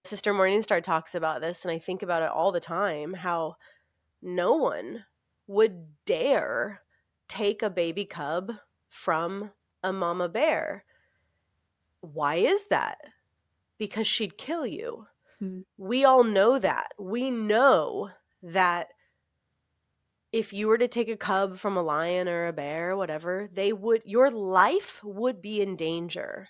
sister Morningstar talks about this, and I think about it all the time, how no one would dare take a baby cub from a mama bear. Why is that? Because she'd kill you. Hmm. We all know that. We know that if you were to take a cub from a lion or a bear or whatever, your life would be in danger.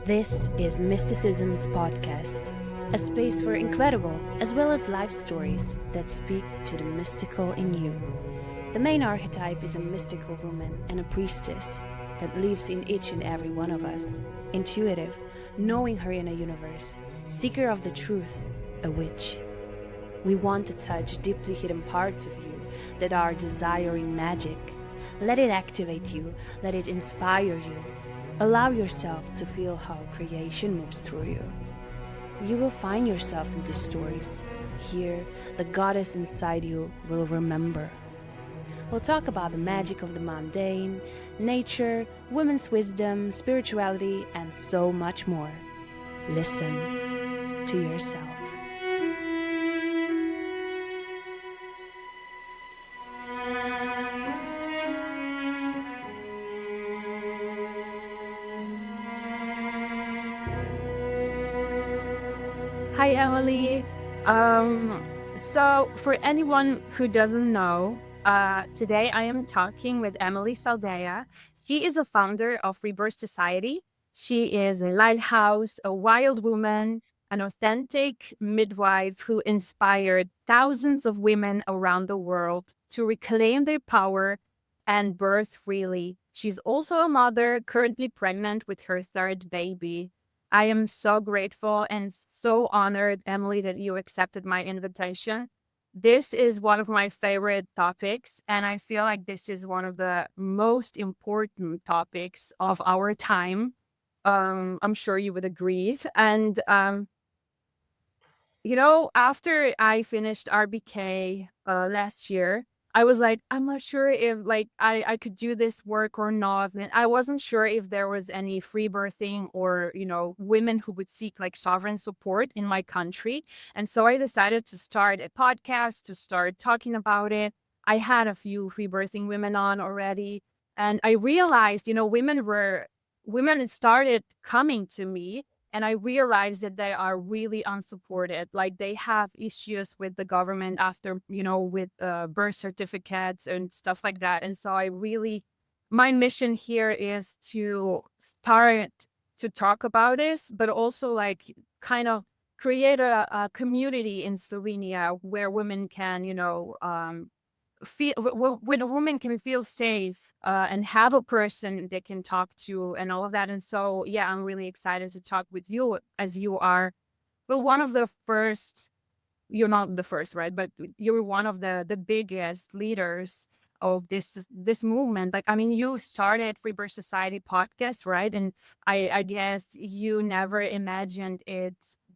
This is Mysticism's podcast, a space for incredible as well as life stories that speak to the mystical in you. The main archetype is a mystical woman and a priestess that lives in each and every one of us. Intuitive, knowing her inner universe, seeker of the truth, a witch. We want to touch deeply hidden parts of you that are desiring magic. Let it activate you, let it inspire you. Allow yourself to feel how creation moves through you. You will find yourself in these stories. Here, the goddess inside you will remember. We'll talk about the magic of the mundane, nature, women's wisdom, spirituality, and so much more. Listen to yourself. Hi, Emilee. So for anyone who doesn't know, today I am talking with Emilee Saldaya. She is a founder of Freebirth Society. She is a lighthouse, a wild woman, an authentic midwife who inspired thousands of women around the world to reclaim their power and birth freely. She's also a mother, currently pregnant with her third baby. I am so grateful and so honored, Emilee, that you accepted my invitation. This is one of my favorite topics, and I feel like this is one of the most important topics of our time. I'm sure you would agree. And, after I finished RBK last year, I was like, I'm not sure if I could do this work or not. And I wasn't sure if there was any free birthing or, women who would seek like sovereign support in my country. And so I decided to start a podcast to start talking about it. I had a few free birthing women on already. And I realized, women started coming to me, and I realized that they are really unsupported. Like they have issues with the government after, with birth certificates and stuff like that. And so my mission here is to start to talk about this, but also like kind of create a community in Slovenia where women can, feel when a woman can feel safe and have a person they can talk to and all of that. And so yeah, I'm really excited to talk with you, as you are one of the first. You're not the first, right? But you're one of the biggest leaders of this movement. Like, I mean, you started Free Birth Society podcast, right? And I guess you never imagined it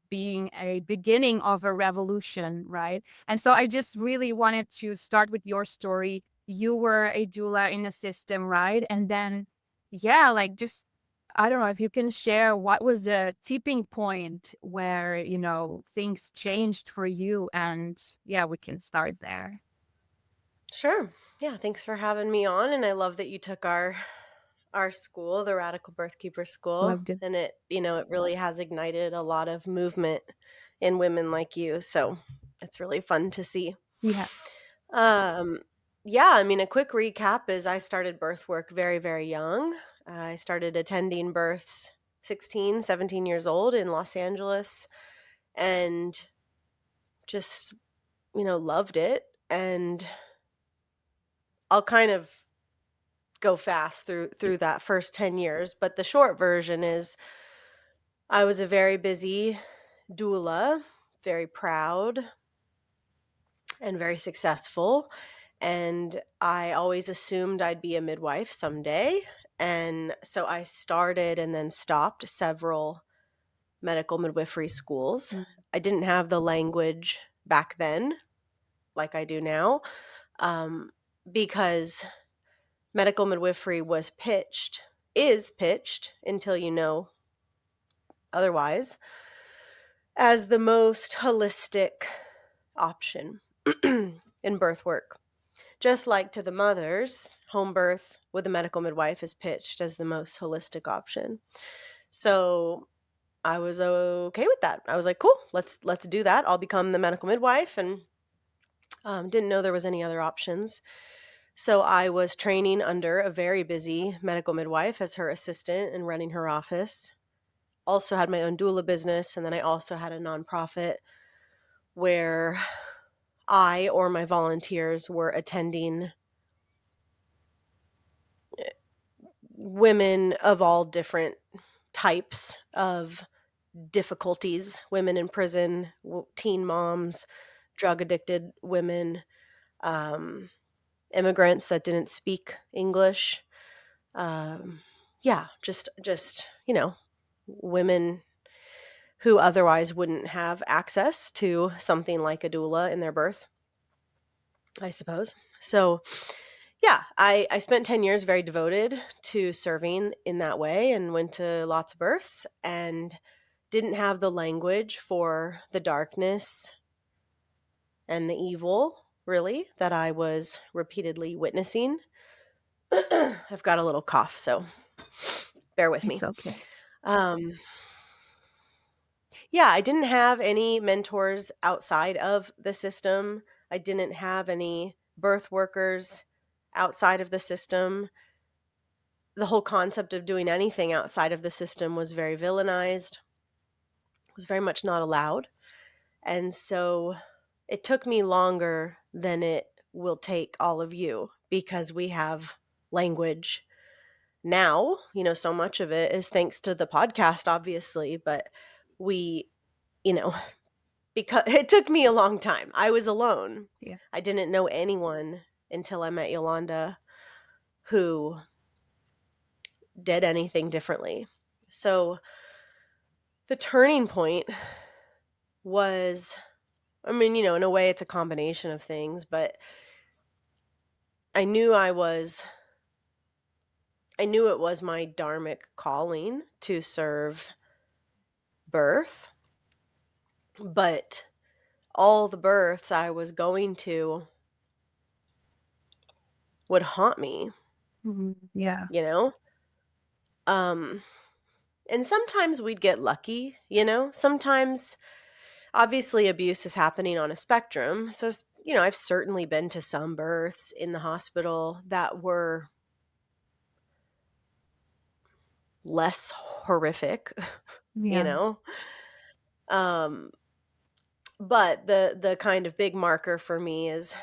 being a beginning of a revolution, right? And so I just really wanted to start with your story. You were a doula in a system, right? And then, yeah, like just I don't know if you can share what was the tipping point where, things changed for you. And yeah, we can start there. Sure. Yeah, thanks for having me on, and I love that you took our school, the Radical Birthkeeper School, Loved it. and it really has ignited a lot of movement in women like you. So, it's really fun to see. Yeah. Um yeah, I mean, a quick recap is I started birth work very, very young. I started attending births 16, 17 years old in Los Angeles, and just, loved it. And I'll kind of go fast through that first 10 years, but the short version is I was a very busy doula, very proud and very successful, and I always assumed I'd be a midwife someday. And so I started and then stopped several medical midwifery schools. Mm. I didn't have the language back then like I do now. because medical midwifery is pitched until you know otherwise, as the most holistic option in birth work. Just like to the mothers, home birth with a medical midwife is pitched as the most holistic option. So I was okay with that. I was like, cool, let's do that. I'll become the medical midwife, and didn't know there was any other options. So I was training under a very busy medical midwife as her assistant and running her office. Also had my own doula business, and then I also had a nonprofit where I or my volunteers were attending women of all different types of difficulties, women in prison, teen moms, drug addicted women, um, immigrants that didn't speak English. Um, yeah, just women who otherwise wouldn't have access to something like a doula in their birth, I suppose. So yeah, I spent 10 years very devoted to serving in that way and went to lots of births and didn't have the language for the darkness and the evil, really, that I was repeatedly witnessing. I've got a little cough, so bear with It's me. okay. Um, yeah, I didn't have any mentors outside of the system. I didn't have any birth workers outside of the system. The whole concept of doing anything outside of the system was very villainized, was very much not allowed. And so it took me longer than it will take all of you because we have language now. So much of it is thanks to the podcast, obviously, but we, you know, because it took me a long time. I was alone. Yeah. I didn't know anyone until I met Yolanda who did anything differently. So the turning point was, I mean, in a way it's a combination of things, but I knew I knew it was my dharmic calling to serve birth, but all the births I was going to would haunt me, Yeah. you know? Um and sometimes we'd get lucky, Sometimes obviously abuse is happening on a spectrum. So, I've certainly been to some births in the hospital that were less horrific, you Yeah. know? Um, but the kind of big marker for me is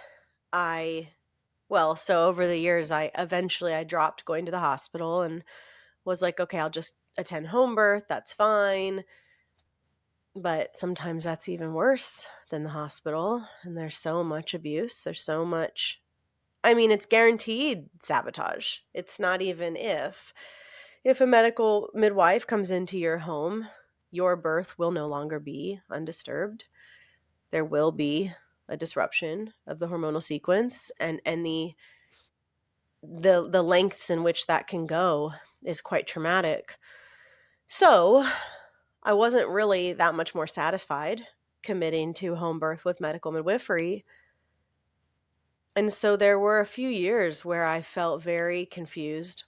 I so over the years I dropped going to the hospital and was like, okay, I'll just attend home birth, that's fine. But sometimes that's even worse than the hospital, and there's so much abuse, there's so much, I mean, it's guaranteed sabotage. It's not even if. If a medical midwife comes into your home, your birth will no longer be undisturbed. There will be a disruption of the hormonal sequence, and the lengths in which that can go is quite traumatic. So, I wasn't really that much more satisfied committing to home birth with medical midwifery. And so there were a few years where I felt very confused,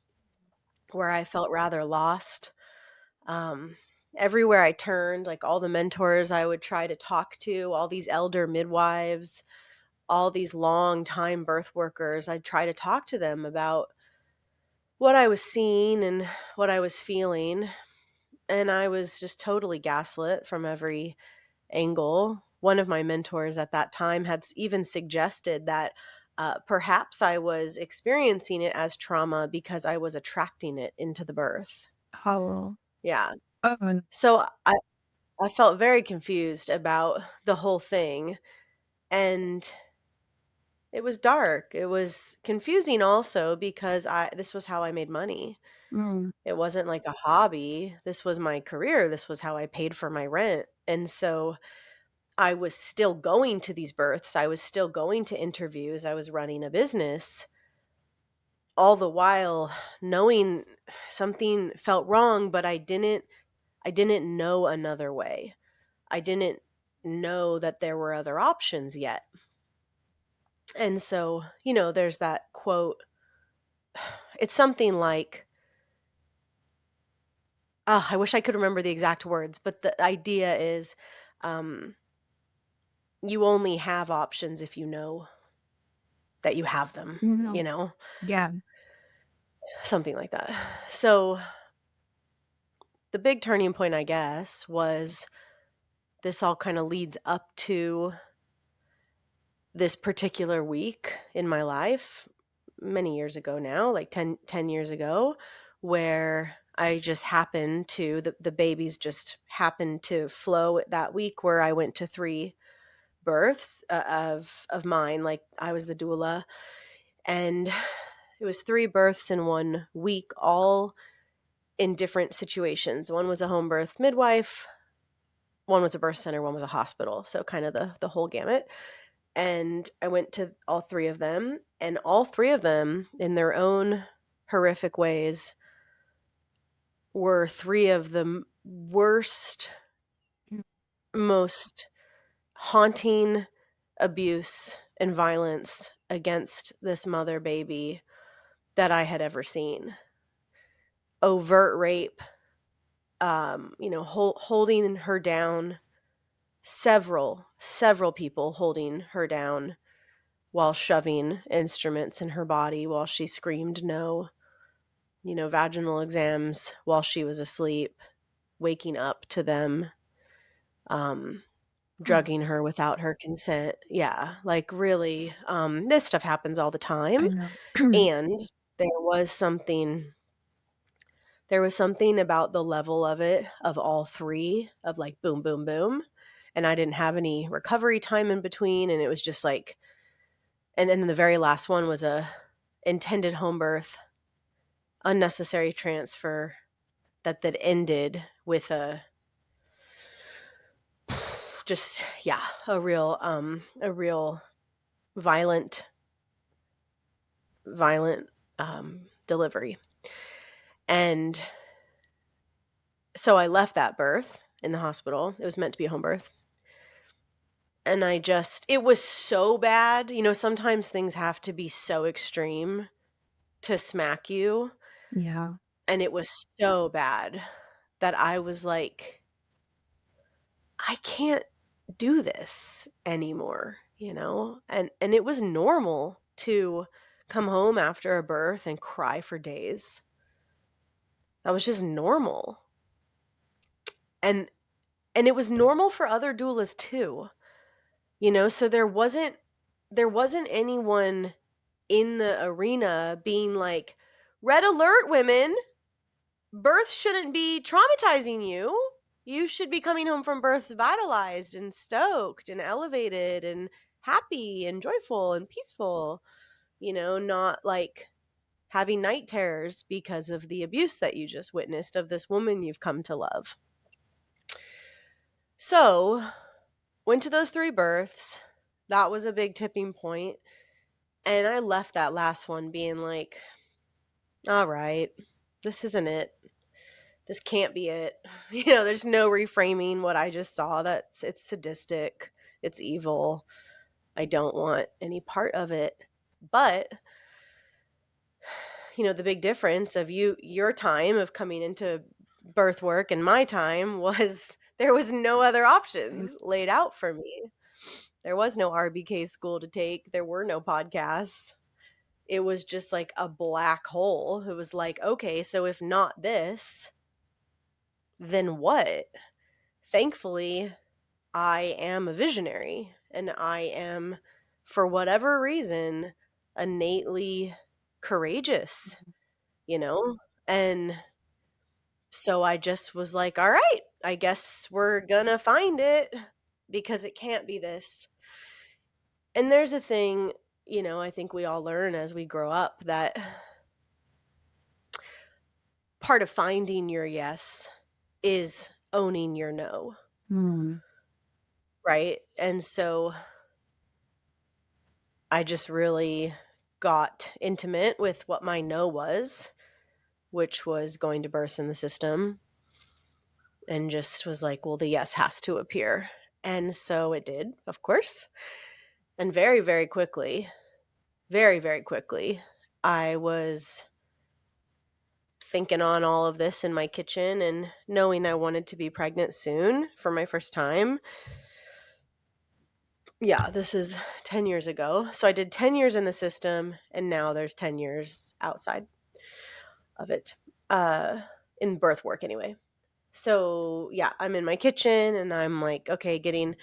where I felt rather lost. Um, Everywhere I turned, like all the mentors I would try to talk to, all these elder midwives, all these long time birth workers, I'd try to talk to them about what I was seeing and what I was feeling. And I was just totally gaslit from every angle. One of my mentors at that time had even suggested that perhaps I was experiencing it as trauma because I was attracting it into the birth. How Yeah. oh, So I felt very confused about the whole thing. And it was dark. It was confusing also because this was how I made money. mm, It wasn't like a hobby. This was my career. This was how I paid for my rent. And so I was still going to these births. I was still going to interviews. I was running a business, all the while knowing something felt wrong, but I didn't know another way. I didn't know that there were other options yet. And so, there's that quote. It's something like, I wish I could remember the exact words, but the idea is, um, you only have options if you know that you have them, Mhm. Yeah. something like that. So the big turning point, I guess, was this all kind of leads up to this particular week in my life many years ago now, like ten years ago, where I just happened to, the babies just happened to flow that week where I went to three births of mine. Like I was the doula, and it was three births in 1 week, all in different situations. One was a home birth midwife, one was a birth center, one was a hospital. So kind of the whole gamut. And I went to all three of them, and all three of them, in their own horrific ways, were three of the worst, Mm. most haunting abuse and violence against this mother baby that I had ever seen. Overt rape, holding her down, several people holding her down while shoving instruments in her body while she screamed no, vaginal exams while she was asleep, waking up to them, um, Oh, drugging her without her consent. Yeah, like really, this stuff happens all the time. I know. And there was something there was something about the level of it, of all three, of like boom, boom, boom. And I didn't have any recovery time in between. And it was just like, and then the very last one was a intended home birth, unnecessary transfer that ended with a real violent violent delivery. And so I left that birth in the hospital. It was meant to be a home birth. And it was so bad. Sometimes things have to be so extreme to smack you. Yeah. And it was so bad that I was like, I can't do this anymore. And it was normal to come home after a birth and cry for days. That was just normal. And it was normal for other doulas too. So there wasn't anyone in the arena being like, red alert, women, birth shouldn't be traumatizing you. You should be coming home from births vitalized and stoked and elevated and happy and joyful and peaceful, not like having night terrors because of the abuse that you just witnessed of this woman you've come to love. So, went to those three births. That was a big tipping point. And I left that last one being like, all right, this isn't it. This can't be it. There's no reframing what I just saw. It's sadistic. It's evil. I don't want any part of it. But, the big difference of your time of coming into birth work and my time was there was no other Mm. options laid out for me. There was no RBK school to take. There were no podcasts. It was just like a black hole. It was like, okay, so if not this, then what? Thankfully, I am a visionary, and I am, for whatever reason, innately courageous, you know? And so I just was like, all right, I guess we're gonna find it because it can't be this. And there's a thing, I think we all learn as we grow up that part of finding your yes is owning your no. Mm. right? And so I just really got intimate with what my no was, which was going to burst in the system, and just was like, well, the yes has to appear. And so it did, of course. And very, very, very quickly, I was thinking on all of this in my kitchen and knowing I wanted to be pregnant soon for my first time. Yeah, this is 10 years ago. So I did 10 years in the system, and now there's 10 years outside of it, uh, in birth work anyway. So yeah, I'm in my kitchen and I'm like, okay, getting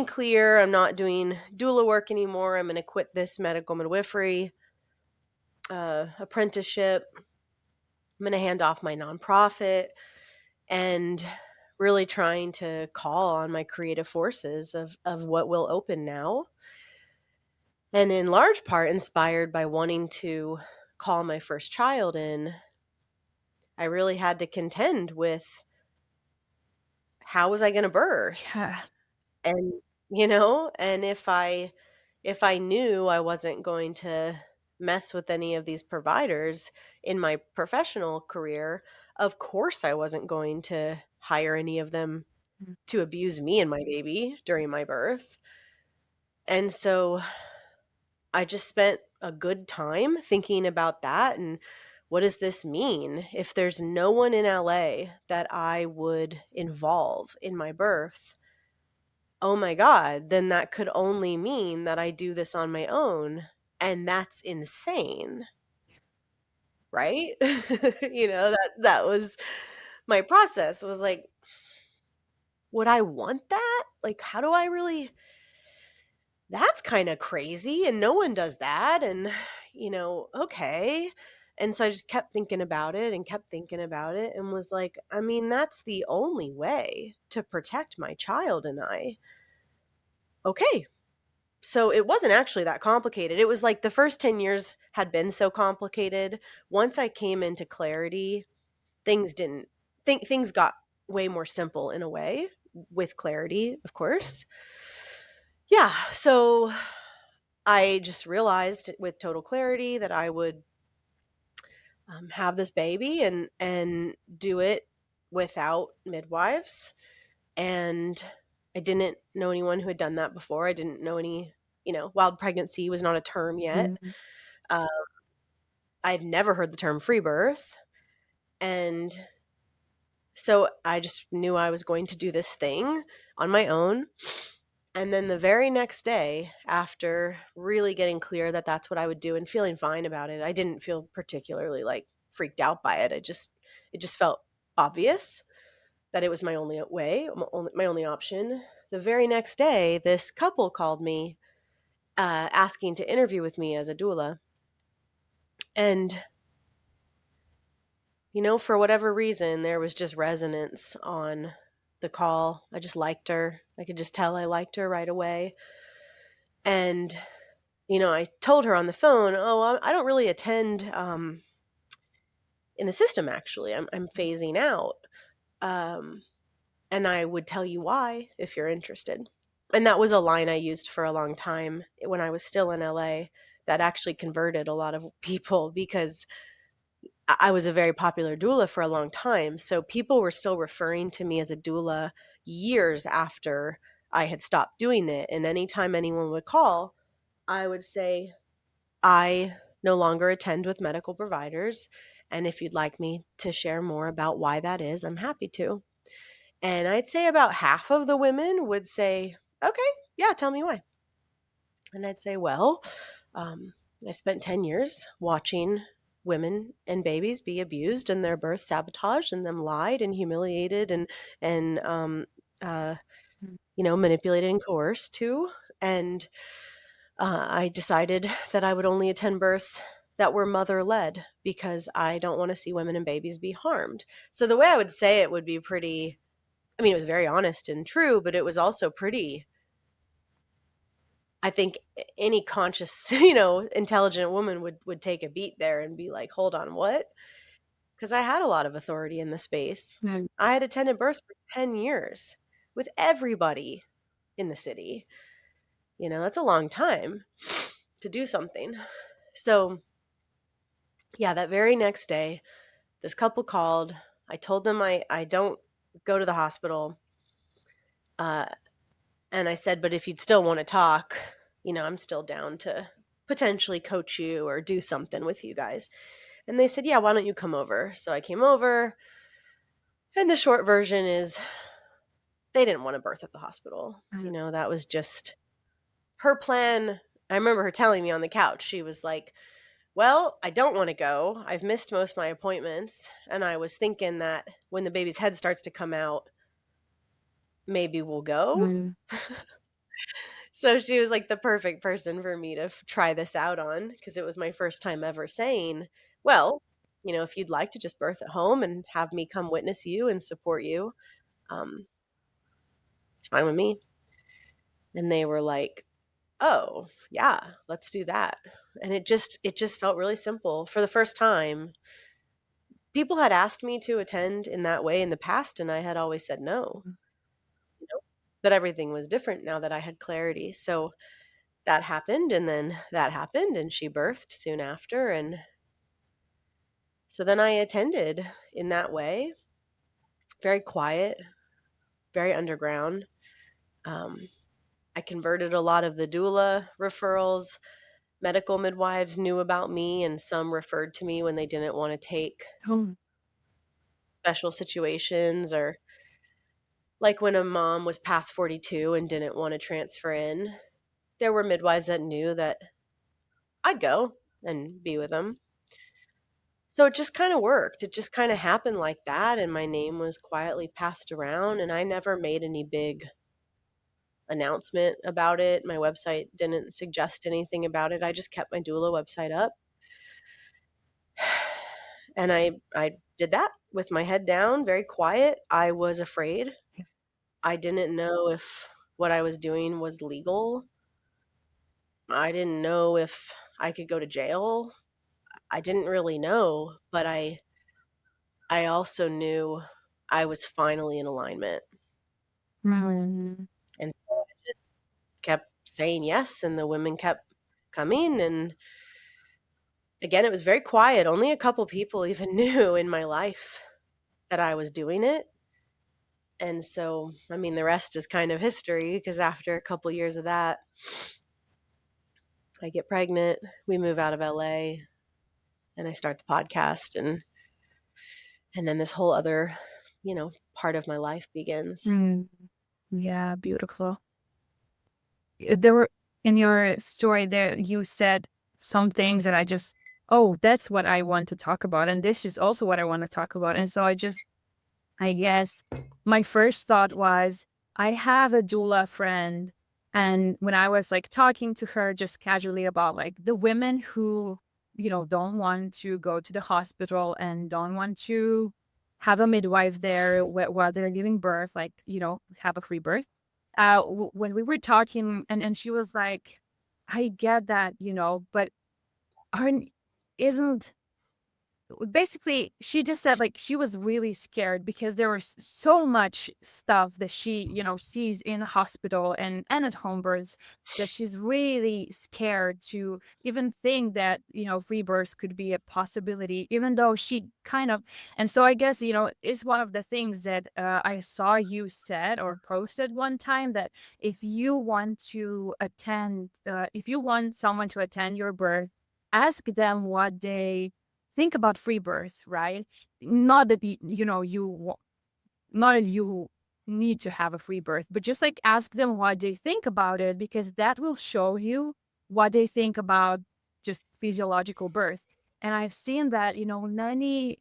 clear. I'm not doing doula work anymore. I'm going to quit this medical midwifery apprenticeship. I'm going to hand off my nonprofit and really trying to call on my creative forces of what will open now. And in large part inspired by wanting to call my first child in, I really had to contend with how was I going to birth? Yeah. And, and if I knew I wasn't going to mess with any of these providers in my professional career, of course I wasn't going to hire any of them Mm. to abuse me and my baby during my birth. And so I just spent a good time thinking about that and what does this mean if there's no one in LA that I would involve in my birth? Oh my god, then that could only mean that I do this on my own, and that's insane, right? That was my process was like, would I want that? Like, how do I really that's kinda crazy, and no one does that, and, okay. And so I just kept thinking about it and kept thinking about it and was like, I mean, that's the only way to protect my child and I. Okay. So it wasn't actually that complicated. It was like the first 10 years had been so complicated. Once I came into clarity, things didn't things got way more simple in a way with clarity, of course. Yeah, so I just realized with total clarity that I would have this baby and do it without midwives. And I didn't know anyone who had done that before. I didn't know any, wild pregnancy was not a term yet. Mhm. Uh, I'd never heard the term free birth. And so I just knew I was going to do this thing on my own. And then the very next day, after really getting clear that that's what I would do and feeling fine about it, I didn't feel particularly like freaked out by it. It just felt obvious that it was my only way, my only option. The very next day, this couple called me asking to interview with me as a doula. And, for whatever reason, there was just resonance on the call. I just liked her. I could just tell I liked her right away. And, I told her on the phone, oh, I don't really attend in the system, actually. I'm phasing out. Um, And I would tell you why if you're interested. And that was a line I used for a long time when I was still in LA that actually converted a lot of people because I was a very popular doula for a long time. So people were still referring to me as a doula years after I had stopped doing it. And anytime anyone would call, I would say, I no longer attend with medical providers. And if you'd like me to share more about why that is, I'm happy to. And I'd say about half of the women would say, okay, yeah, tell me why. And I'd say, well, um, I spent 10 years watching women and babies be abused and their birth sabotaged and them lied and humiliated and uh, Mm. manipulated and coerced too. And I decided that I would only attend births that were mother led because I don't want to see women and babies be harmed. So the way I would say it would be pretty, I mean, it was very honest and true, but it was also pretty, I think any conscious, intelligent woman would take a beat there and be like, "Hold on, what?" Because I had a lot of authority in the space. Mm. I had attended births for 10 years with everybody. in the city. That's a long time to do something. So, yeah, that very next day, this couple called. I told them I don't go to the hospital. Uh, and I said, but if you'd still want to talk, I'm still down to potentially coach you or do something with you guys. And they said, yeah, why don't you come over? So I came over. And the short version is they didn't want to birth at the hospital. Mm. That was just her plan. I remember her telling me on the couch, she was like, well, I don't want to go. I've missed most of my appointments. And I was thinking that when the baby's head starts to come out, maybe we'll go. Mm. So she was like the perfect person for me to try this out on, because it was my first time ever saying, well, if you'd like to just birth at home and have me come witness you and support you, um, it's fine with me. And they were like, oh, yeah, let's do that. And it just felt really simple. For the first time, people had asked me to attend in that way in the past, and I had always said no. But everything was different now that I had clarity. So that happened, and then that happened, and she birthed soon after. And so then I attended in that way, very quiet, very underground. Um, I converted a lot of the doula referrals. Medical midwives knew about me, and some referred to me when they didn't want to take Oh, special situations, or like when a mom was past 42 and didn't want to transfer in. There were midwives that knew that I'd go and be with them. So it just kind of worked. It just kind of happened like that. And my name was quietly passed around, and I never made any big announcement about it. My website didn't suggest anything about it. I just kept my doula website up. And I did that with my head down, very quiet. I was afraid. I didn't know if what I was doing was legal. I didn't know if I could go to jail. I didn't really know, but I also knew I was finally in alignment. mm. And so I just kept saying yes, and the women kept coming. And again, it was very quiet. Only a couple people even knew in my life that I was doing it. And so, I mean, the rest is kind of history, because after a couple years of that, I get pregnant, we move out of LA, and I start the podcast, and then this whole other, part of my life begins. Mm. Yeah, beautiful. There were in your story there, you said some things that I just, oh, that's what I want to talk about. And this is also what I want to talk about. And so I guess my first thought was, I have a doula friend. And when I was like talking to her just casually about like the women who, don't want to go to the hospital and don't want to have a midwife there while they're giving birth, like, have a free birth. When we were talking, and she was like, I get that, but aren't, isn't basically, she just said, like, she was really scared because there was so much stuff that she, sees in the hospital and at home births, that she's really scared to even think that, free birth could be a possibility, even though she kind of, and so I guess, it's one of the things that I saw you said or posted one time, that if you want someone to attend your birth, ask them what they think about free birth, right? Not that not that you need to have a free birth, but just like ask them what they think about it, because that will show you what they think about just physiological birth. And I've seen that, many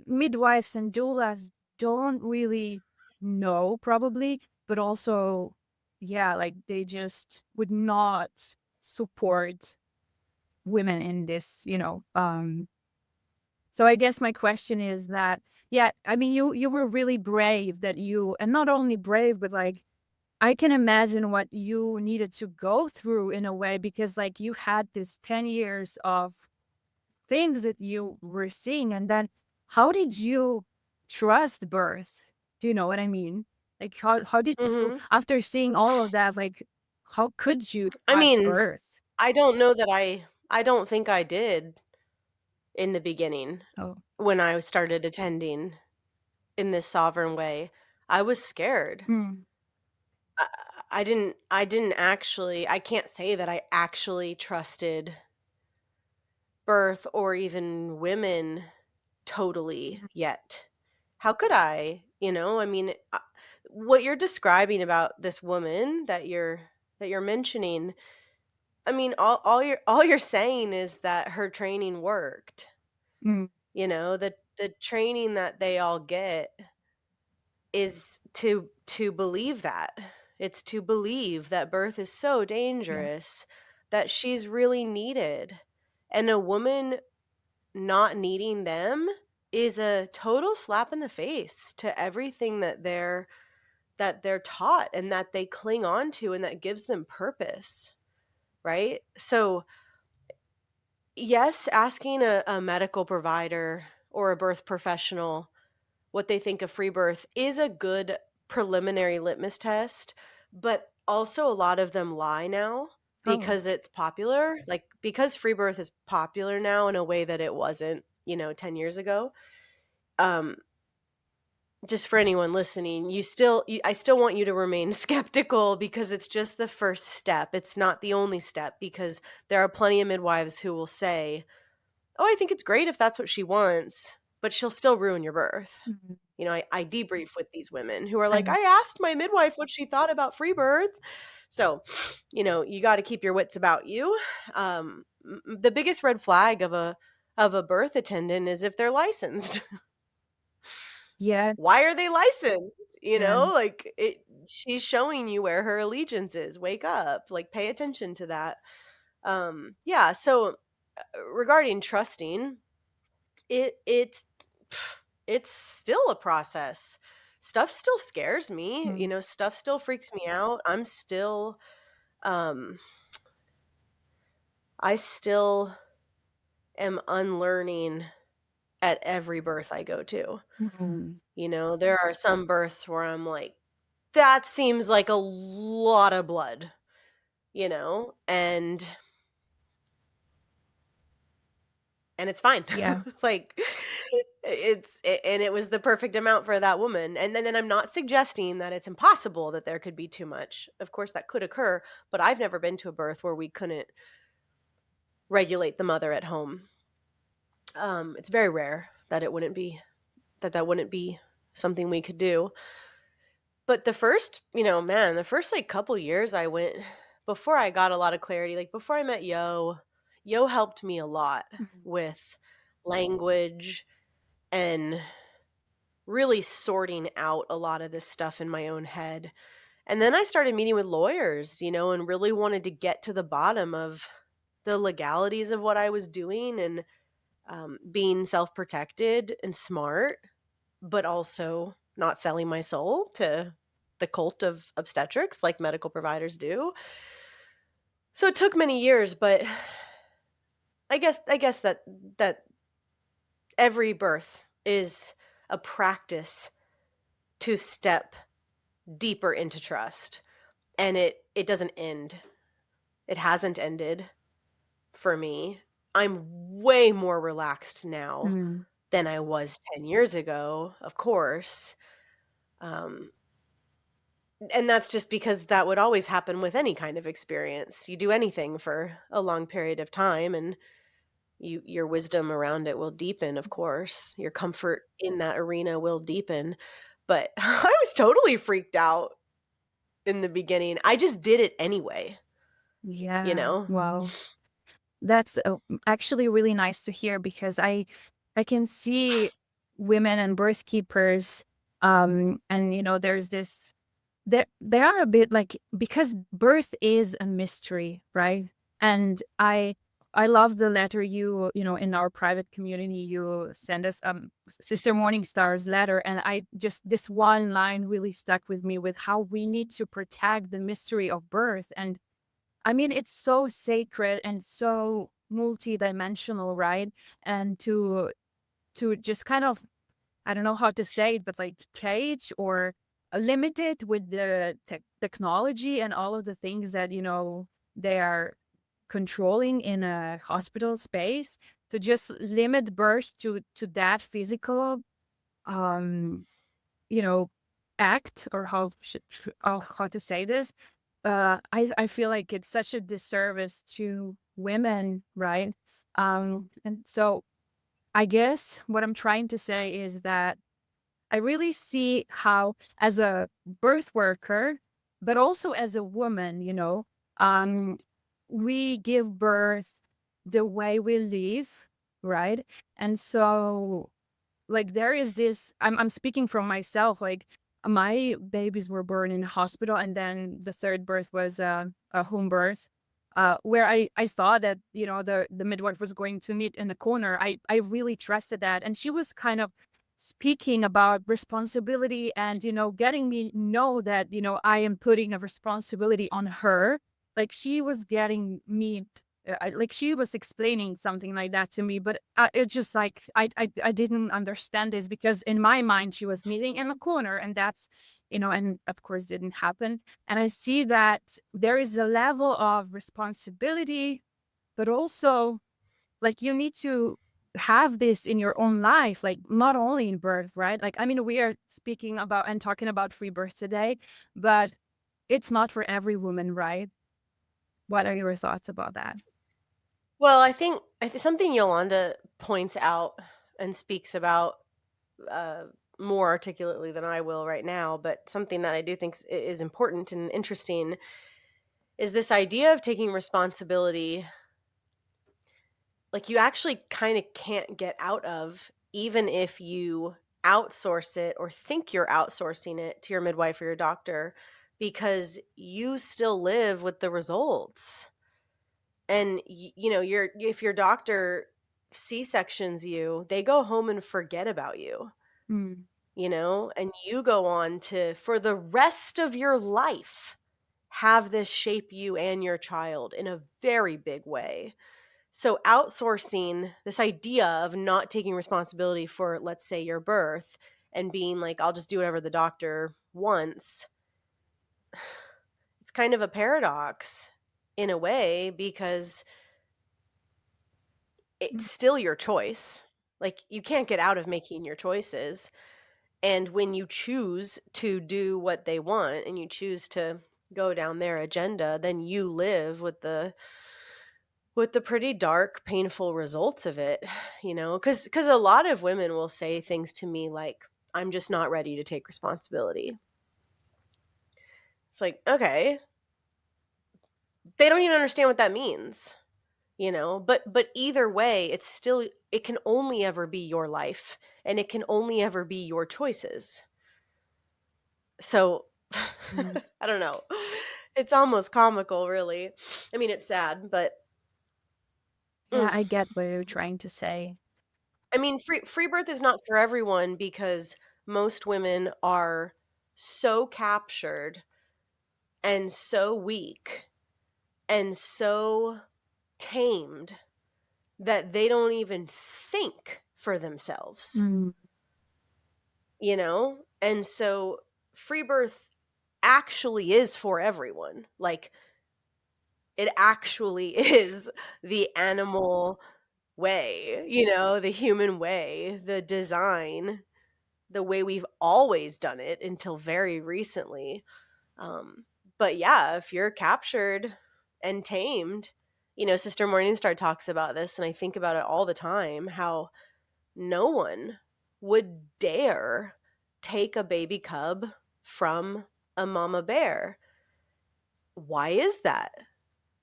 midwives and doulas don't really know, probably, but also, yeah, like they just would not support women in this, so I guess my question is that, yeah, I mean, you were really brave, and not only brave, but like, I can imagine what you needed to go through in a way, because like you had this 10 years of things that you were seeing. And then how did you trust birth? Do you know what I mean? Like, how did you, Mhm. after seeing all of that, like, how could you I trust mean, birth? I don't know that I don't think I did in the beginning Oh. when I started attending in this sovereign way. I was scared. Mm, I I didn't actually I can't say that I actually trusted birth or even women totally mhm, yet. How could I? I mean, what you're describing about this woman that you're mentioning, I mean, all you're saying is that her training worked. mm, The training that they all get is to believe that. It's to believe that birth is so yeah, dangerous, that she's really needed. And a woman not needing them is a total slap in the face to everything that they're taught and that they cling on to and that gives them purpose, right? So, yes, asking a medical provider or a birth professional what they think of free birth is a good preliminary litmus test, but also a lot of them lie now oh, because it's popular. Like, because free birth is popular now in a way that it wasn't, 10 years ago. Um, just for anyone listening, I still want you to remain skeptical because it's just the first step. It's not the only step because there are plenty of midwives who will say, "Oh, I think it's great if that's what she wants, but she'll still ruin your birth." mhm, I debrief with these women who are like, and "I asked my midwife what she thought about free birth." So, you got to keep your wits about you. The biggest red flag of a birth attendant is if they're licensed. yeah, Why are they licensed? yeah, Like, she's showing you where her allegiance is. Wake up, like, pay attention to that. Yeah. So, regarding trusting, it's it's still a process. Stuff still scares me, mm, stuff still freaks me out. Um I still am unlearning at every birth I go to. mm, There are some births where I'm like, that seems like a lot of blood, and it's fine. yeah, Like, and it was the perfect amount for that woman. And then I'm not suggesting that it's impossible that there could be too much. Of course that could occur, but I've never been to a birth where we couldn't regulate the mother at home. It's very rare that that wouldn't be something we could do. But the first like couple years I went before I got a lot of clarity, like before I met Yo helped me a lot mhm, with language and really sorting out a lot of this stuff in my own head. And then I started meeting with lawyers, and really wanted to get to the bottom of the legalities of what I was doing and being self protected and smart, but also not selling my soul to the cult of obstetrics like medical providers do. So it took many years, but I guess that every birth is a practice to step deeper into trust, and it doesn't end. It hasn't ended for me. I'm way more relaxed now mm, than I was 10 years ago, of course. Um, and that's just because that would always happen with any kind of experience. You do anything for a long period of time and your wisdom around it will deepen, of course. Your comfort in that arena will deepen. But I was totally freaked out in the beginning. I just did it anyway, you yeah, know? wow. That's, actually really nice to hear because I can see women and birth keepers, and, there's this, they are a bit like, because birth is a mystery, right? And I love the letter in our private community, you send us, Sister Morning Star's letter, and I just, this one line really stuck with me, with how we need to protect the mystery of birth. And I mean, it's so sacred and so multidimensional, right? And to just kind of, I don't know how to say it, but like cage or limited with the technology and all of the things that, they are controlling in a hospital space, to just limit birth to that physical, um, you know, act, or how to say this. I feel like it's such a disservice to women, right? And so I guess what I'm trying to say is that I really see how, as a birth worker, but also as a woman, um, we give birth the way we live, right? And so, like, there is this, I'm speaking from myself, like, my babies were born in a hospital, and then the third birth was a home birth, where I thought that, the midwife was going to meet in the corner. I really trusted that, and she was kind of speaking about responsibility, and, getting me know that, I am putting a responsibility on her. Like, she was getting me, like, she was explaining something like that to me, but it's just like I didn't understand this, because in my mind she was meeting in the corner, and that's, and of course didn't happen. And I see that there is a level of responsibility, but also, like, you need to have this in your own life, like, not only in birth, right? Like, I mean, we are speaking about and talking about free birth today, but it's not for every woman, right? What are your thoughts about that? Well, I think something Yolanda points out and speaks about uh, more articulately than I will right now, but something that I do think is important and interesting is this idea of taking responsibility. Like, you actually kind of can't get out of, even if you outsource it or think you're outsourcing it to your midwife or your doctor, because you still live with the results. And your if your doctor C-sections you, they go home and forget about you, Mm, and you go on to, for the rest of your life, have this shape you and your child in a very big way. So outsourcing, this idea of not taking responsibility for, let's say, your birth, and being like, I'll just do whatever the doctor wants, it's kind of a paradox in a way, because it's mm, still your choice. Like, you can't get out of making your choices. And when you choose to do what they want and you choose to go down their agenda, then you live with the pretty dark, painful results of it, because a lot of women will say things to me like, I'm just not ready to take responsibility. It's like, okay, they don't even understand what that means, but either way, it can only ever be your life, and it can only ever be your choices. So mm. I don't know. It's almost comical, really. I mean, it's sad, but Yeah, mm. I get what you're trying to say. I mean, free birth is not for everyone, because most women are so captured and so weak and so tamed that they don't even think for themselves, Mm, And so free birth actually is for everyone. Like, it actually is the animal way, the human way, the design, the way we've always done it until very recently. Um, but yeah, if you're captured and tamed, Sister Morningstar talks about this, and I think about it all the time, how no one would dare take a baby cub from a mama bear. Why is that?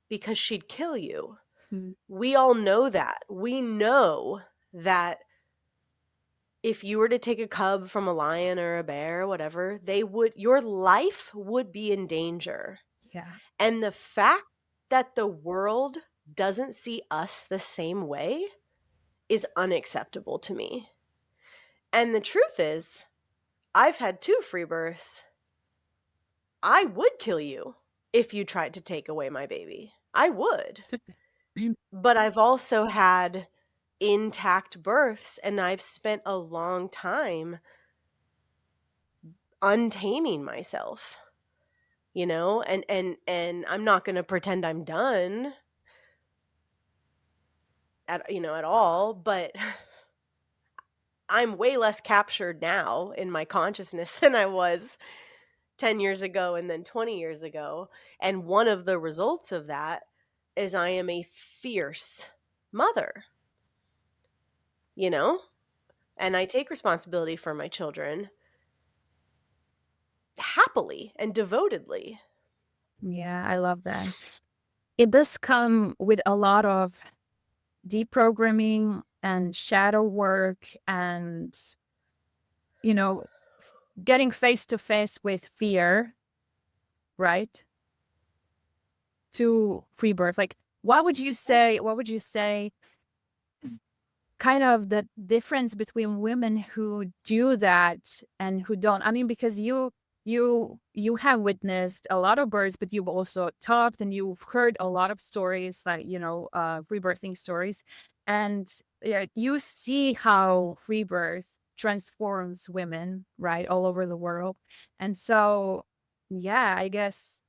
Because she'd kill you. mm, We all know that. We know that if you were to take a cub from a lion or a bear or whatever, your life would be in danger. yeah. And the fact that the world doesn't see us the same way is unacceptable to me. And the truth is, I've had two free births. I would kill you if you tried to take away my baby. I would. But I've also had intact births, and I've spent a long time untaming myself, and I'm not going to pretend I'm done at all, but I'm way less captured now in my consciousness than I was 10 years ago and then 20 years ago. And one of the results of that is I am a fierce mother, you know? And I take responsibility for my children happily and devotedly. Yeah, I love that. It does come with a lot of deprogramming and shadow work and, you know, getting face to face with fear, right? To free birth. Like, what would you say is kind of the difference between women who do that and who don't? I mean, because you have witnessed a lot of births, but you've also talked and you've heard a lot of stories, like, rebirthing stories. And yeah, you see how free birth transforms women, right, all over the world. And so, yeah, I guess,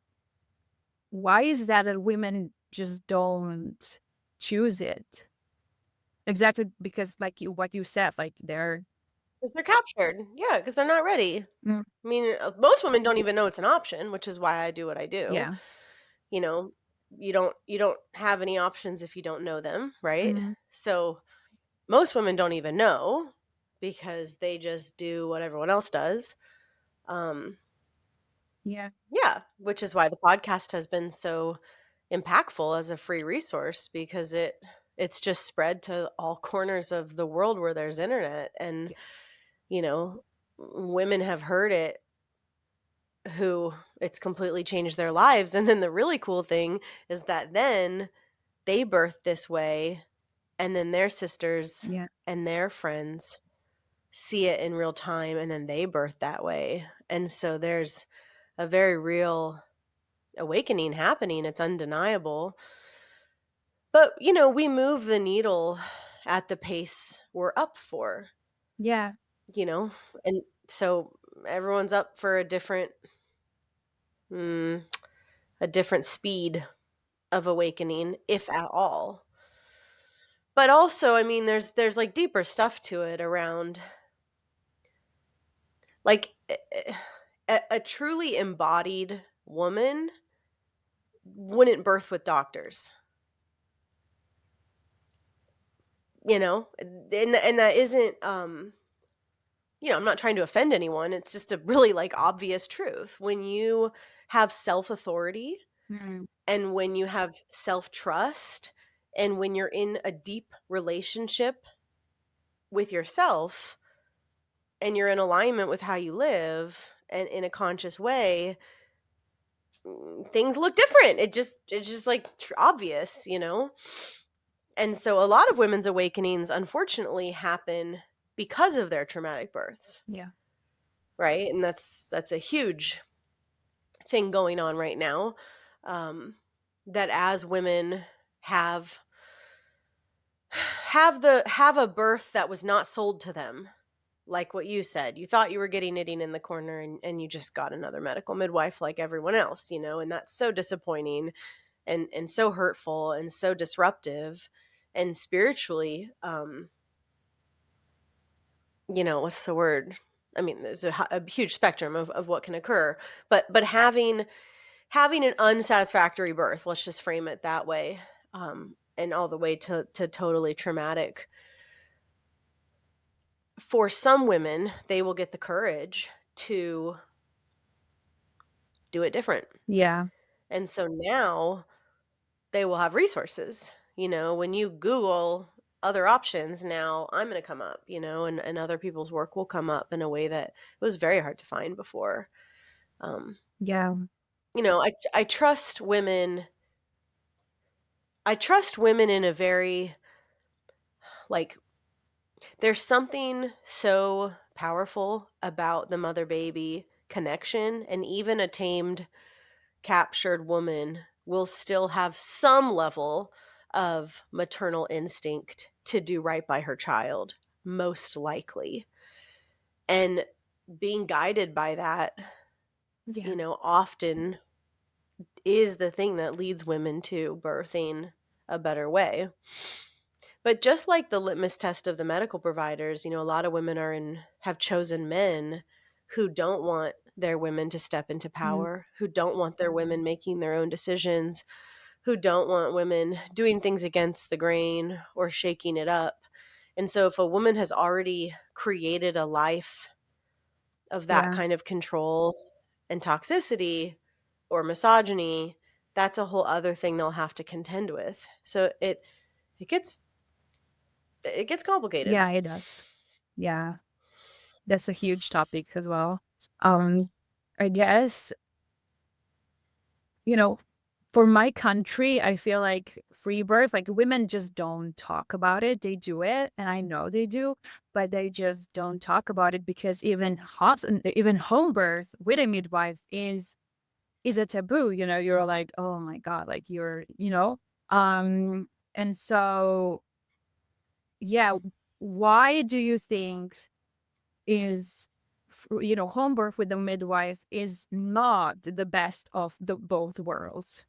why is that women just don't choose it? Exactly, because like what you said, like they're. Because they're captured. Yeah, because they're not ready. Mm, I mean, most women don't even know it's an option, which is why I do what I do. yeah. You know, you don't have any options if you don't know them, right? Mhm. So most women don't even know because they just do what everyone else does. Um, Yeah. yeah, which is why the podcast has been so impactful as a free resource because it's just spread to all corners of the world where there's internet, and Yeah. you know women have heard it who it's completely changed their lives. And then the really cool thing is that then they birth this way, and then their sisters Yeah. and their friends see it in real time, and then they birth that way. And so there's a very real awakening happening. It's undeniable. But, we move the needle at the pace we're up for, Yeah. you know? And so everyone's up for mm, a different speed of awakening, if at all. But also, I mean, there's like deeper stuff to it around like a truly embodied woman wouldn't birth with doctors, and that isn't I'm not trying to offend anyone. It's just a really like obvious truth. When you have self-authority Mhm. and when you have self-trust and when you're in a deep relationship with yourself and you're in alignment with how you live and in a conscious way, things look different. It's just like obvious. And so a lot of women's awakenings unfortunately happen because of their traumatic births, Yeah. right? And that's a huge thing going on right now. That as women have have a birth that was not sold to them, like what you said, you thought you were getting knitting in the corner, and you just got another medical midwife like everyone else, and that's so disappointing and so hurtful and so disruptive. And spiritually, what's the word? I mean, there's a huge spectrum of what can occur, but having an unsatisfactory birth, let's just frame it that way, and all the way to totally traumatic. For some women, they will get the courage to do it different. Yeah. And so now they will have resources. When you Google other options, now I'm going to come up, and other people's work will come up in a way that it was very hard to find before. Um, Yeah. I trust women. I trust women in a very, like, there's something so powerful about the mother baby connection, and even a tamed, captured woman will still have some level of maternal instinct to do right by her child, most likely. And being guided by that, Yeah. often is the thing that leads women to birthing a better way. But just like the litmus test of the medical providers, a lot of women have chosen men who don't want their women to step into Mm, power, who don't want their women making their own decisions, who don't want women doing things against the grain or shaking it up. And so if a woman has already created a life of that yeah. kind of control and toxicity or misogyny, that's a whole other thing they'll have to contend with. So it gets it gets complicated. Yeah, it does. Yeah. That's a huge topic as well. Um, I guess, you know, for my country, I feel like free birth, like women just don't talk about it. They do it, and I know they do, but they just don't talk about it because even home birth with a midwife is a taboo. You're like, oh my God, like and so yeah, why do you think is home birth with a midwife is not the best of the both worlds,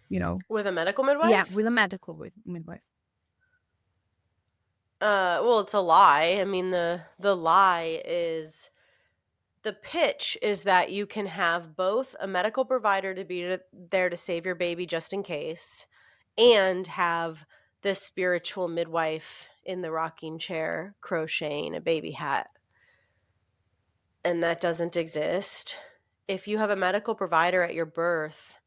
you know? With a medical Yeah, midwife? with a medical midwife. Well, it's a lie. I mean, the lie is the pitch is that you can have both a medical provider to be there to save your baby just in case, and have this spiritual midwife in the rocking chair crocheting a baby hat. And that doesn't exist. If you have a medical provider at your birth,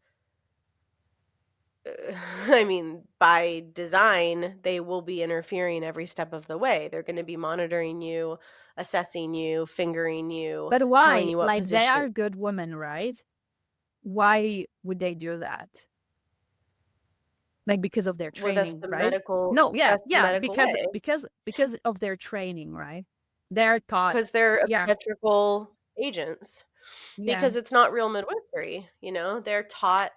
I mean, by design, they will be interfering every step of the way. They're going to be monitoring you, assessing you, fingering you, But telling why? you what Like, they position. are good women, right? Why would they do that? Like, because of their Well, that's training, the right? medical. No, yeah, That's the yeah, medical because way because of their training, right? They're taught. because they're Yeah, obstetrical agents. yeah. Because it's not real midwifery. They're taught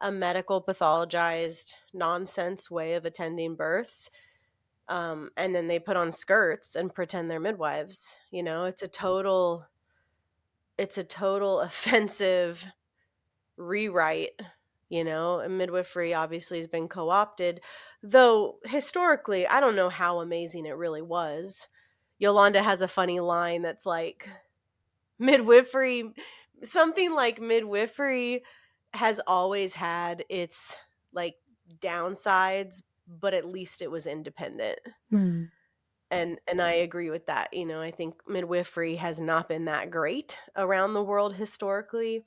a medical pathologized nonsense way of attending births. And then they put on skirts and pretend they're midwives. It's a total offensive rewrite. And midwifery obviously has been co-opted, though historically I don't know how amazing it really was. Yolanda has a funny line that's like, midwifery something like midwifery has always had its, like, downsides, but at least it was independent. Mm, And I agree with that. I think midwifery has not been that great around the world historically,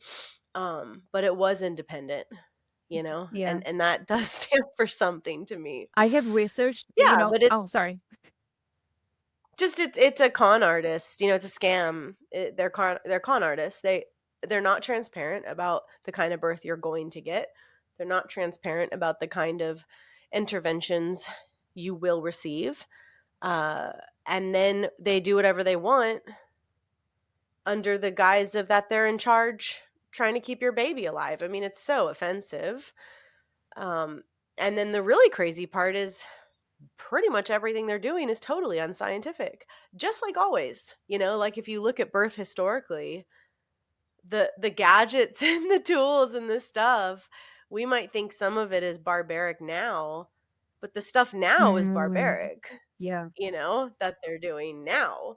but it was independent, yeah. and that does stand for something to me. I have researched, Yeah, but it's oh, sorry. just it's a con artist, it's a scam. They're con artists. They're not transparent about the kind of birth you're going to get. They're not transparent about the kind of interventions you will receive. Uh, and then they do whatever they want under the guise of that they're in charge, trying to keep your baby alive. I mean, it's so offensive. Um, and then the really crazy part is pretty much everything they're doing is totally unscientific, just like always. Like, if you look at birth historically, the gadgets and the tools and the stuff, we might think some of it is barbaric now, but the stuff now is Mm, barbaric, yeah. that they're doing now.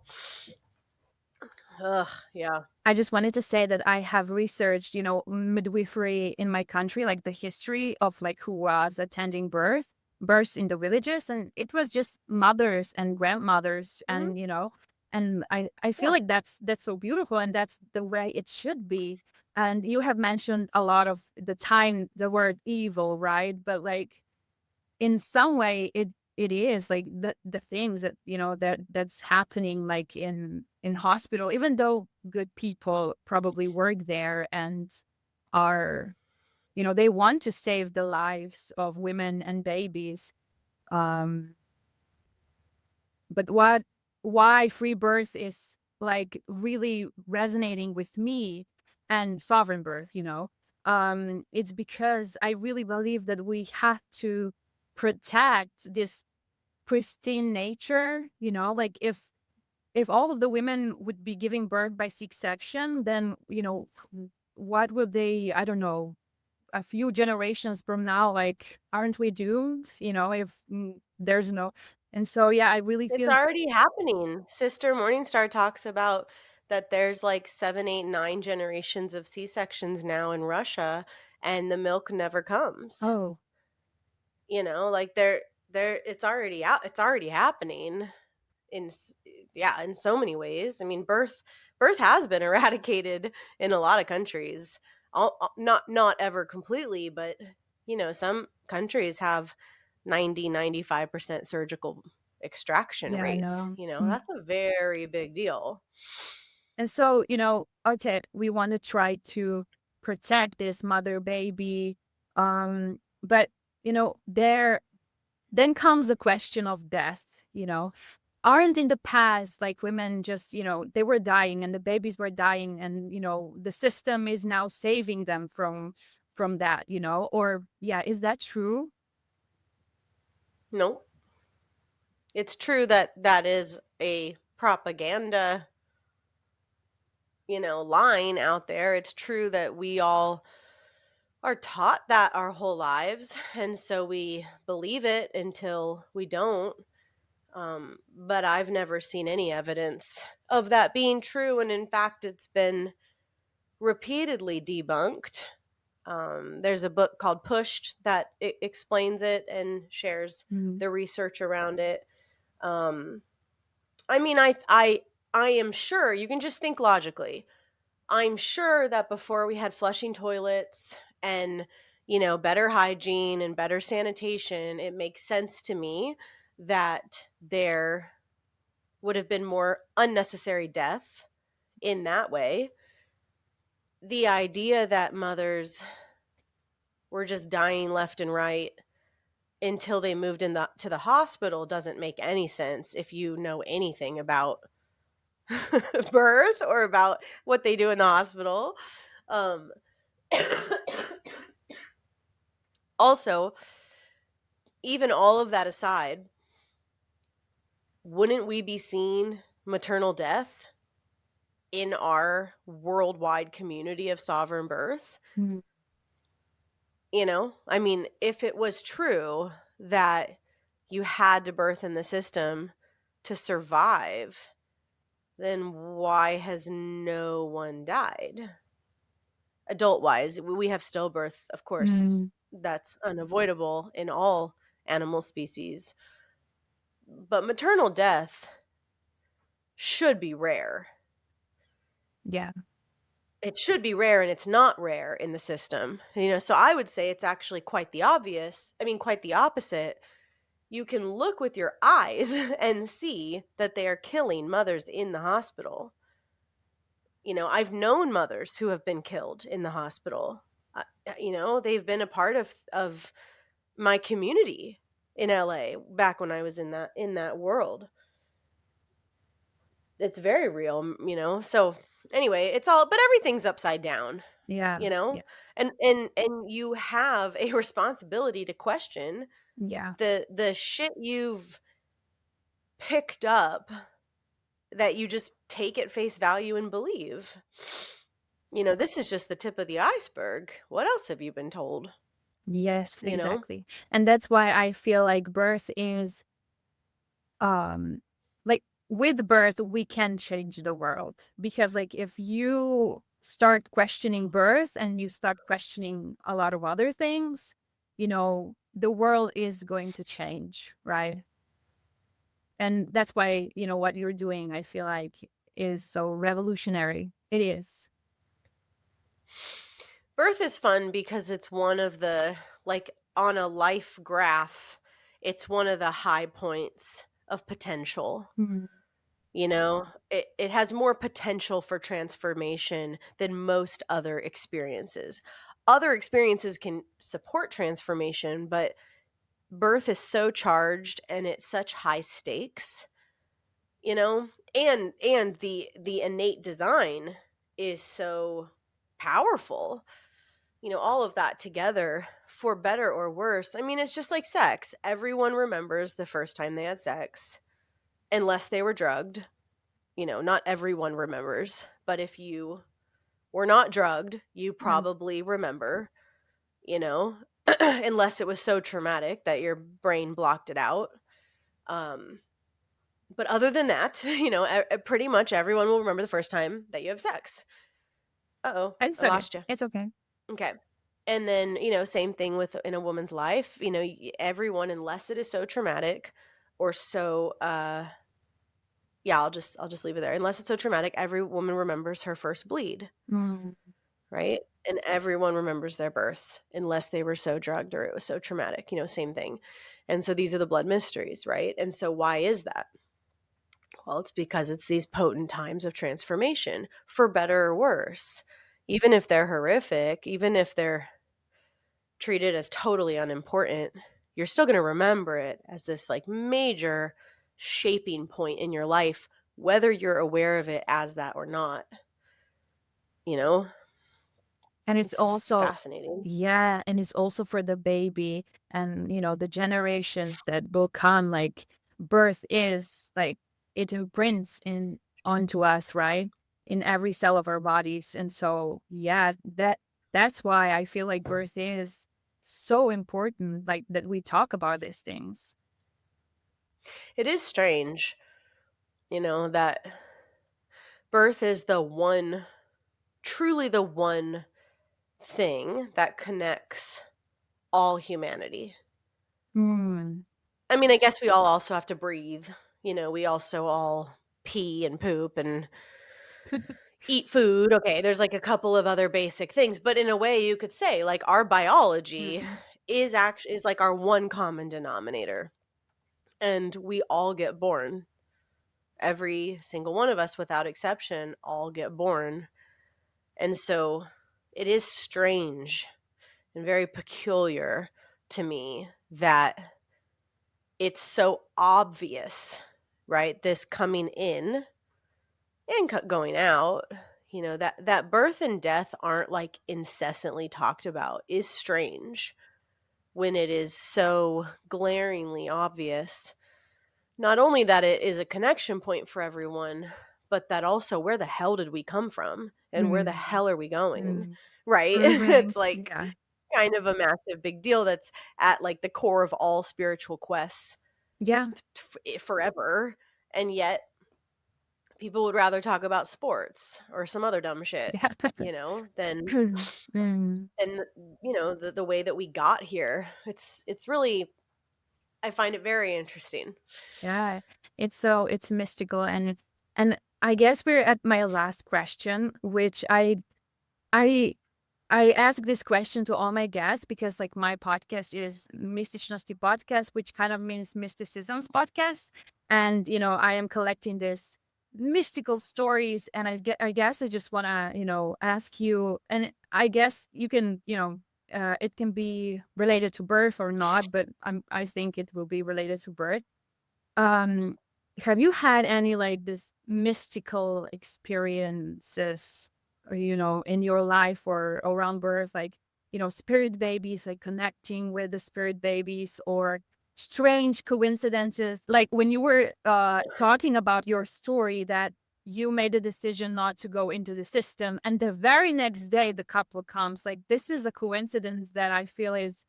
Ugh, yeah. I just wanted to say that I have researched, midwifery in my country, like the history of like who was attending births in the villages, and it was just mothers and grandmothers, Mhm. and I feel Yeah. like that's so beautiful, and that's the way it should be. And you have mentioned a lot of the time the word evil, right? But like in some way it is like the things that that's happening like in hospital, even though good people probably work there and are they want to save the lives of women and babies. um but why free birth is like really resonating with me, and sovereign birth, it's because I really believe that we have to protect this pristine nature, like if all of the women would be giving birth by C-section, then, what would they, I don't know, a few generations from now, like, aren't we doomed? If there's no, and so, yeah, I really It's feel, already happening. Sister Morningstar talks about that there's like 7, 8, 9 generations of C-sections now in Russia, and the milk never comes. oh, Like they're it's already out. It's already happening in yeah, in so many ways. I mean, birth has been eradicated in a lot of countries. Not ever completely, but some countries have 90-95% surgical extraction yeah, I rates. know. Mm. That's a very big deal. And so, okay, we want to try to protect this mother baby. But, there then comes the question of death. Aren't in the past, like, women just, they were dying and the babies were dying, and, the system is now saving them from that. Or, yeah, is that true? No, it's true that that is a propaganda, line out there. It's true that we all are taught that our whole lives, and so we believe it until we don't. But I've never seen any evidence of that being true, and in fact, it's been repeatedly debunked. There's a book called Pushed that explains it and shares Mm, the research around it. Um, I mean, I am sure you can just think logically. I'm sure that before we had flushing toilets and, better hygiene and better sanitation, it makes sense to me that there would have been more unnecessary death in that way. The idea that mothers were just dying left and right until they moved to the hospital doesn't make any sense if you know anything about birth or about what they do in the hospital. Um, Also, even all of that aside, wouldn't we be seeing maternal death in our worldwide community of sovereign birth? mm, I mean, if it was true that you had to birth in the system to survive, then why has no one died? Adult wise, we have stillbirth, of course, mm, that's unavoidable in all animal species, but maternal death should be rare. yeah. It should be rare, and it's not rare in the system. So I would say it's actually quite the obvious. I mean, quite the opposite. You can look with your eyes and see that they are killing mothers in the hospital. I've known mothers who have been killed in the hospital. They've been a part of my community in LA back when I was in that world. It's very real, So anyway, it's all but everything's upside down, Yeah. you know? Yeah. And you have a responsibility to question Yeah. the shit you've picked up that you just take at face value and believe. This is just the tip of the iceberg. What else have you been told? Yes, You know? exactly. And that's why I feel like birth is, um like, with birth we can change the world, because, like, if you start questioning birth and you start questioning a lot of other things, the world is going to change, right? And that's why, what you're doing, I feel like, is so revolutionary. It is. Birth is fun because it's one of the like on a life graph, it's one of the high points of potential. Mhm. It has more potential for transformation than most other experiences. Other experiences can support transformation, but birth is so charged and it's such high stakes, you know? And the innate design is so powerful. All of that together, for better or worse. I mean, it's just like sex. Everyone remembers the first time they had sex, unless they were drugged. not everyone remembers, but if you were not drugged, you Mm. probably remember, you know, unless it was so traumatic that your brain blocked it out. Um, but other than that, pretty much everyone will remember the first time that you have sex. Uh-oh, It's I okay. lost you. It's okay. Okay. And then, same thing with in a woman's life, everyone, unless it is so traumatic or so, yeah, I'll just leave it there. Unless it's so traumatic, every woman remembers her first bleed, Mm. right? And everyone remembers their births unless they were so drugged or it was so traumatic, same thing. And so these are the blood mysteries, right? And so why is that? Well, it's because it's these potent times of transformation, for better or worse. Even if they're horrific, even if they're treated as totally unimportant, you're still going to remember it as this like major shaping point in your life, whether you're aware of it as that or not. You know, And it's it's also, fascinating. yeah, and it's also for the baby and, the generations that will come, like, birth is, like, it imprints in onto us, right? In every cell of our bodies, and so, yeah, that's why I feel like birth is so important, like, that we talk about these things. It is strange, that birth is the one, truly the one thing that connects all humanity. Mm. I mean, I guess we all also have to breathe. We also all pee and poop and eat food. Okay, there's like a couple of other basic things, but in a way you could say like our biology Mm. is like our one common denominator. And we all get born. Every single one of us without exception all get born. And so it is strange and very peculiar to me that it's so obvious, right? This coming in and going out, that birth and death aren't like incessantly talked about is strange when it is so glaringly obvious. Not only that it is a connection point for everyone, but that also where the hell did we come from and where the Mm. hell are we going? Mm. Right? Mhm. It's like Yeah. kind of a massive big deal that's at like the core of all spiritual quests Yeah. forever. And yet people would rather talk about sports or some other dumb shit, Yeah. than Mm. and the way that we got here. It's really, I find it very interesting. Yeah, it's mystical and I guess we're at my last question, which I I ask this question to all my guests because like my podcast is Mističnosti podcast, which kind of means mysticisms podcast. And I am collecting this mystical stories and I guess I just wanna, ask you and I guess you can, it can be related to birth or not, but I think it will be related to birth. Um, have you had any like this mystical experiences, or, in your life or around birth, like, spirit babies, like connecting with the spirit babies or strange coincidences? Like when you were talking about your story that you made a decision not to go into the system and the very next day the couple comes, like this is a coincidence that I feel is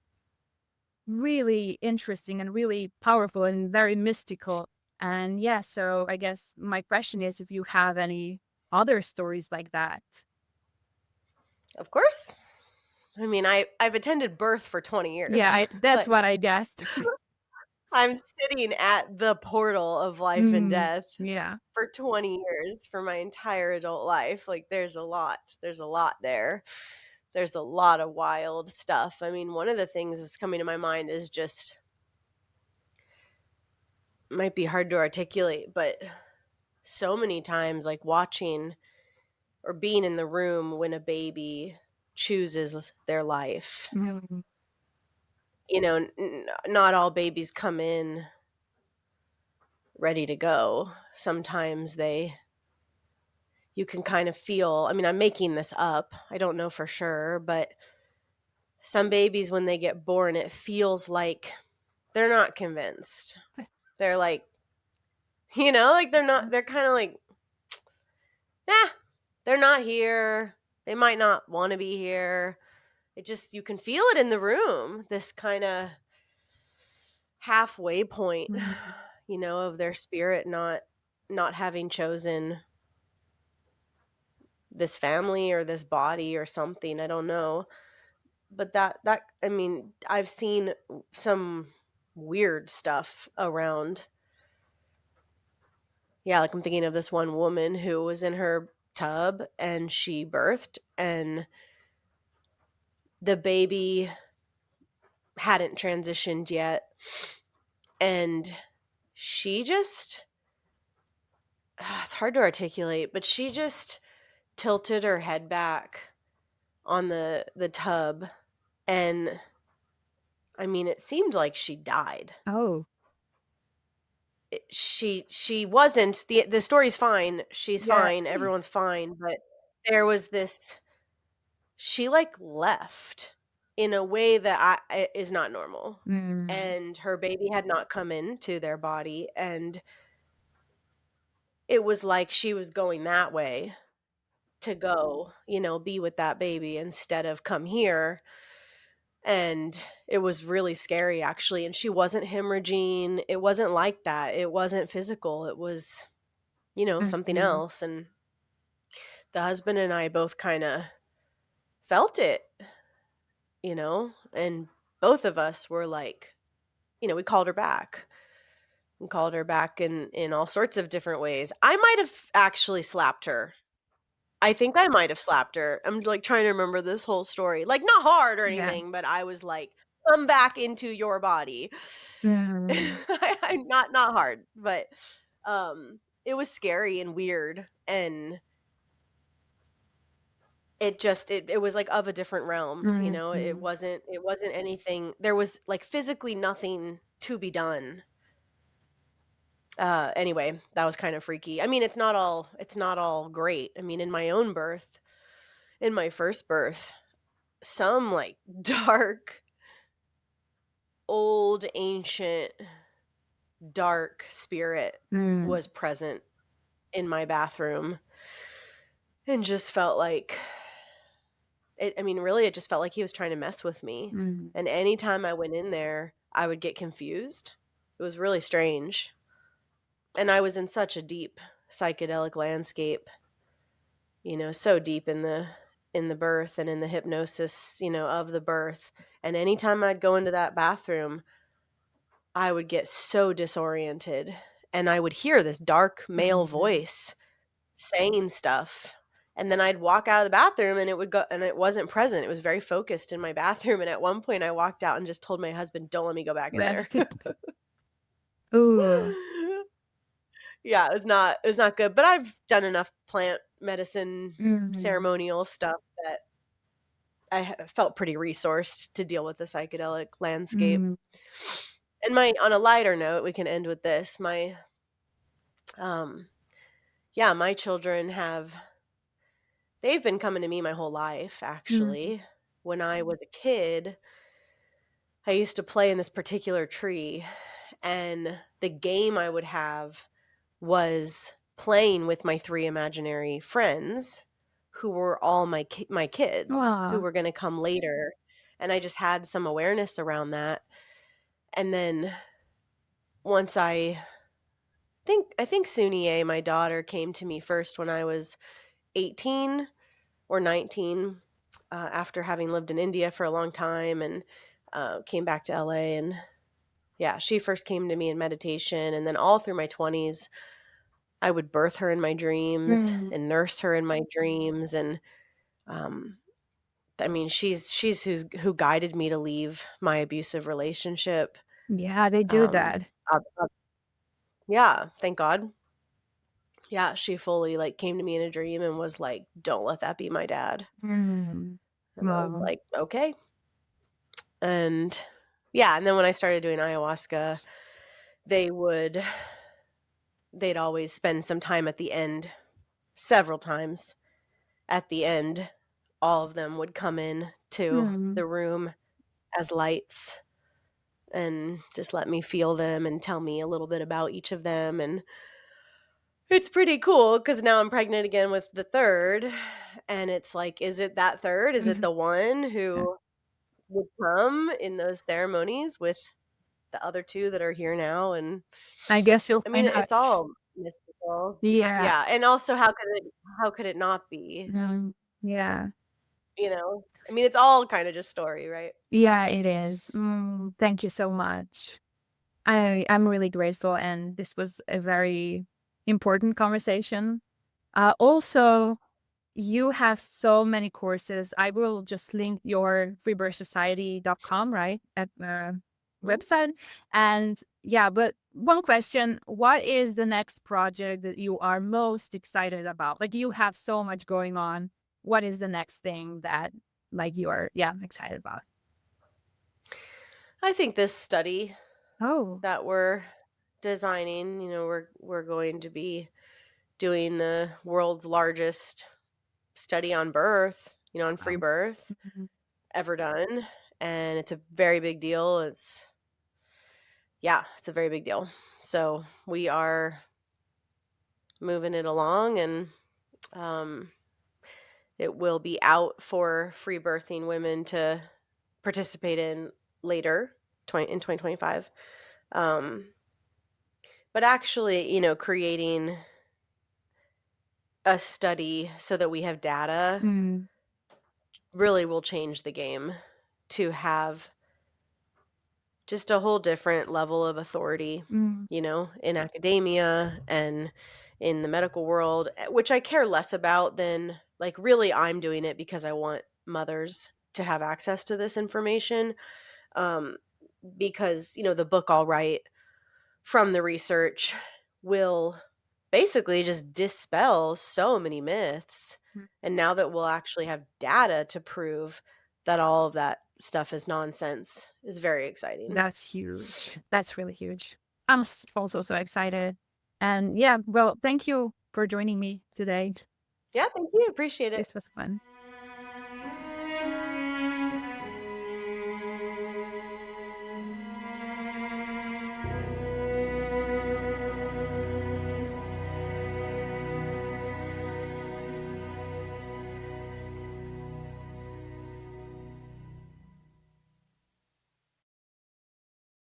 really interesting and really powerful and very mystical. And yeah, so I guess my question is if you have any other stories like that. Of course. I mean, I've attended birth for 20 Yeah, years. that's Like what I guessed. I'm sitting at the portal of life and Mm, death yeah. for 20 years for my entire adult life. Like there's a lot. There's a lot there. There's a lot of wild stuff. I mean, one of the things that's coming to my mind is just might be hard to articulate, but so many times like watching or being in the room when a baby chooses their life. Mm, Not all babies come in ready to go. Sometimes you can kind of feel, I mean, I'm making this up. I don't know for sure, but some babies, when they get born, it feels like they're not convinced. They're like, like they're not, they're kind of like, eh, they're not here. They might not want to be here. It just, you can feel it in the room, this kind of halfway point, Mhm. of their spirit not having chosen this family or this body or something. I don't know. But that I mean, I've seen some weird stuff around. Yeah, like I'm thinking of this one woman who was in her tub and she birthed, and the baby hadn't transitioned yet, and she just it's hard to articulate, but she just tilted her head back on the tub, and I mean, it seemed like she died. Oh, She wasn't, the story's fine, she's yeah. fine, everyone's fine, but there was this, she, like, left in a way that is not normal, Mm, and her baby had not come into their body, and it was like she was going that way to go, be with that baby instead of come here, and it was really scary, actually, and she wasn't hemorrhaging, it wasn't like that, it wasn't physical, it was, something mhm, else, and the husband and I both kinda felt it, and both of us were like, we called her back. We called her back in all sorts of different ways. I might have actually slapped her. I think I might have slapped her. I'm, like, trying to remember this whole story. Like, not hard or yeah. anything, but I was like, "Come back into your body." Mhm, I not hard, but, it was scary and weird, and it was, like, of a different realm, mhm, it wasn't anything, there was, like, physically nothing to be done. Anyway, that was kind of freaky. I mean, it's not all great. I mean, in my own birth, in my first birth, some, like, dark, old, ancient, dark spirit mm, was present in my bathroom and just felt like I mean, really, it just felt like he was trying to mess with me, mm, and anytime I went in there, I would get confused. It was really strange, and I was in such a deep psychedelic landscape, so deep in the birth and in the hypnosis, of the birth, and anytime I'd go into that bathroom, I would get so disoriented, and I would hear this dark male mhm. voice saying stuff, and then I'd walk out of the bathroom and it wasn't present, it was very focused in my bathroom, and at one point, I walked out and just told my husband, "Don't let me go back in That's there." good. Ooh, Yeah, it was not good, but I've done enough plant medicine mhm, ceremonial stuff that felt pretty resourced to deal with the psychedelic landscape. mm, And my on a lighter note, we can end with this. Um yeah, my children they've been coming to me my whole life, mm, actually. When I was a kid, I used to play in this particular tree, and the game I would have was playing with my 3 imaginary friends who were all my kids who aw, were gonna come later, and I just had some awareness around that, and then once I think Sunier, my daughter, came to me first when I was 18 or 19, after having lived in India for a long time, and, came back to LA, and yeah, she first came to me in meditation, and then all through my 20s, I would birth her in my dreams mm. and nurse her in my dreams, and, um, I mean, she's who guided me to leave my abusive relationship. Yeah, they do Um, that. yeah, thank God. Yeah, she fully, like, came to me in a dream and was like, "Don't let that be my dad." Mm. And I was Wow. like, "Okay." And yeah, and then when I started doing ayahuasca, they would they'd always spend some time at the end, several times at the end, all of them would come in to Mm. the room as lights and just let me feel them and tell me a little bit about each of them, and It's pretty cool because now I'm pregnant again with the 3rd, and it's like, is it that 3rd? Is it Mhm. the one Yeah. who would come in those ceremonies with the other 2 that are here now? And I guess you'll I mean, find out. it's all mystical. Yeah. Yeah, and also how could it not be, Yeah. you know? I mean, it's all kinda just story, right? Yeah, it is. Thank you so much. I'm really grateful, and this was a very important conversation. Also, you have so many courses. I will just link your freebirthsociety.com, right, at the Mhm. website. And yeah, but one question: what is the next project that you are most excited about? Like you have so much going on. What is the next thing that like you are excited about? I think this study Oh, that we're designing, we're going to be doing the world's largest study on birth, on free wow. birth Mhm. ever done, and it's a very big deal. It's a very big deal. So we are moving it along, and um, it will be out for free birthing women to participate in later, 2025. Um, but actually, creating a study so that we have data Mm, really will change the game to have just a whole different level of authority, mm, in academia and in the medical world, which I care less about than, like, really I'm doing it because I want mothers to have access to this information. Um, because, the book I'll write from the research will basically just dispel so many myths. mm. And now that we'll actually have data to prove that all of that stuff is nonsense is very exciting. That's huge. That's really huge. Also so excited. And yeah, well, thank you for joining me today. Yeah, thank you. Appreciate it. This was fun.